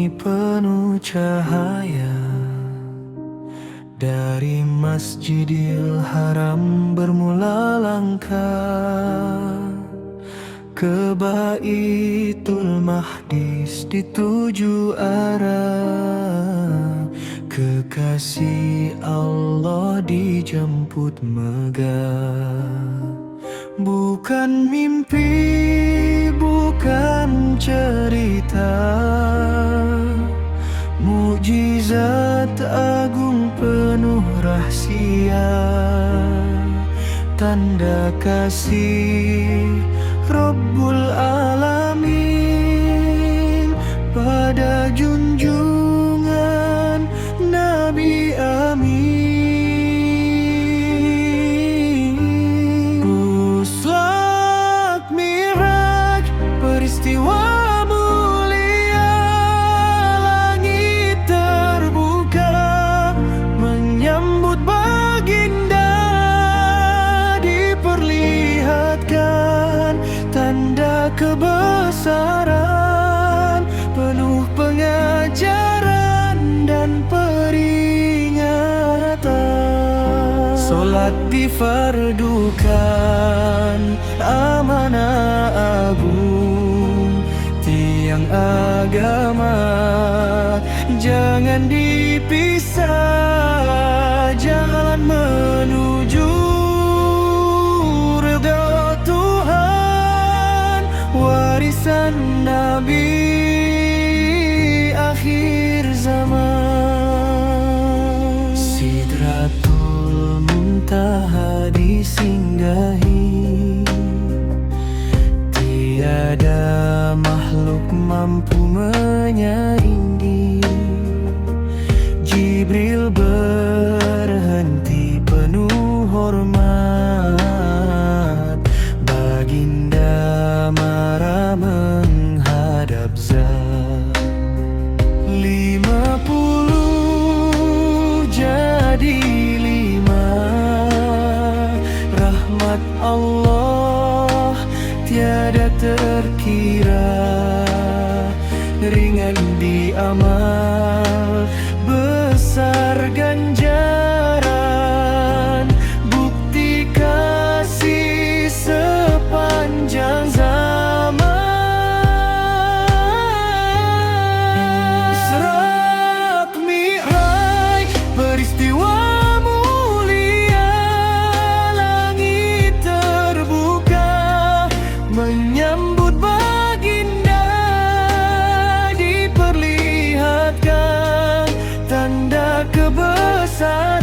Bumi penuh cahaya, dari Masjidil Haram bermula langkah ke Baitul Maqdis di tujuh arah. Kekasih Allah dijemput megah. Bukan mimpi, bukan cerita, mukjizat agung penuh rahsia, tanda kasih Rabbul Alamin pada junjungan Nabi Amin. Ruslat Mi'raj, peristiwa mulia, langit terbuka menyambut baginda, diperlihatkan tanda kebesaran, penuh pengajaran dan peringatan. Solat difardukan, amanah agung, tiang agama jangan dipisah. Jalan menuju ridha Tuhan, warisan Nabi akhir zaman. Sidratul Muntaha disinggahi, tiada makhluk mampu menyaingi. Jibril berhenti penuh hormat, baginda marah menghadap Zat. 50 jadi 5, rahmat Allah tiada terkira, ringan di amal, besar ganjaran, bukti kasih sepanjang zaman. Isra Mi'raj, peristiwa mulia, langit terbuka menyambut baginda, diperlihatkan tanda kebesaran,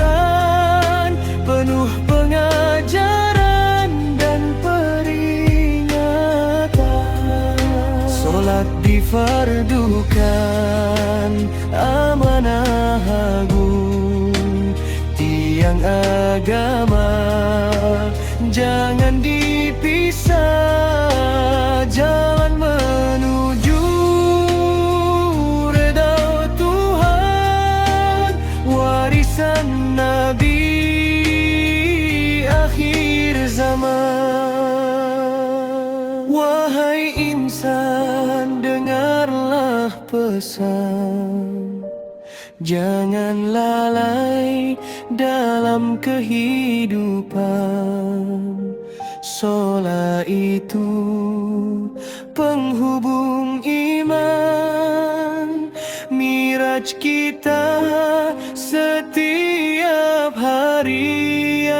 penuh pengajaran dan peringatan. Solat difardukan, amanah agung, tiang agama jangan dipisah. Jalan menuju ridha Tuhan, warisan Nabi akhir zaman. Wahai insan, dengarlah pesan, jangan lalai dalam kehidupan. Solat itu penghubung iman, Miraj kita setiap harian.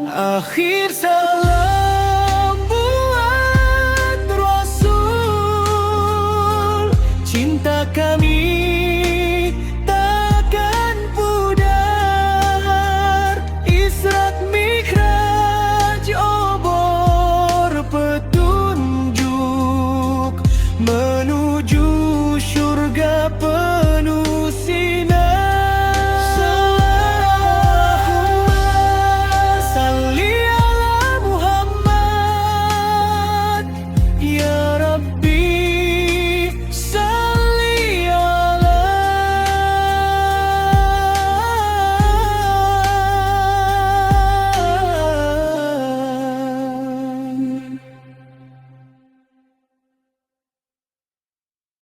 Akhir salam buat Rasul, cinta kami takkan pudar. Isra Mi'raj obor petunjuk menuju syurga.